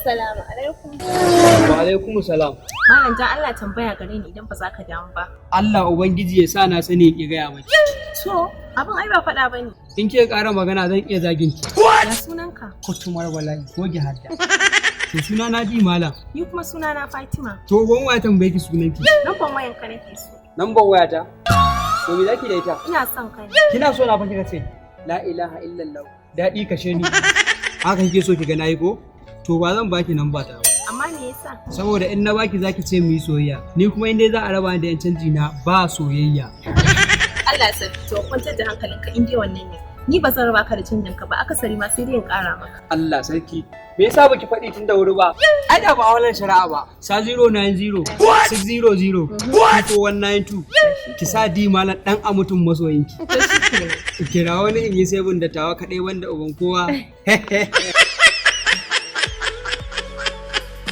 Assalamu alaikum. Wa alaikum salam. Malam jan Allah tambaya gare ni idan ba za ka damu ba. Allah Ubangiji ya sa na sani ki gaya maki. To, abin ai ba faɗa bane. In ke ƙara magana zan iya zagin ki. Ya sunanka? Kutumar bala'i goge hadda. To suna na ji malam. Ni kuma sunana Fatima. To gon waya tambaye ki sunan ki. Lambar wayan ka nake so. Namban wayata. To me zaki da ita? Ina son ka ne. Kina so na fa kika ce la ilaha illallah. Daɗi kashe ni. Haka kike so ki ga nayi ko? To ba zan baki namba ta ba. Amma me yasa? Saboda in na baki zaki ce mu yi soyayya. Ni kuma in dai za a raba ni da yan canji na ba soyayya. Allah ya sani to kwantar da hankalinka in dai wannan ne. Ni ba zan raba ka da canjin ka ba, akasari ma sai dai in ƙara maka. Allah sarki. Me yasa baki faɗi tun da wuri ba? Ai da ba wannan shari'a ba. Sa 090 600 2492. Ki sa di malam dan a mutum masoyinki. To shi ke. Kira wani in yi sebun da tawa kaɗai wanda uban kowa.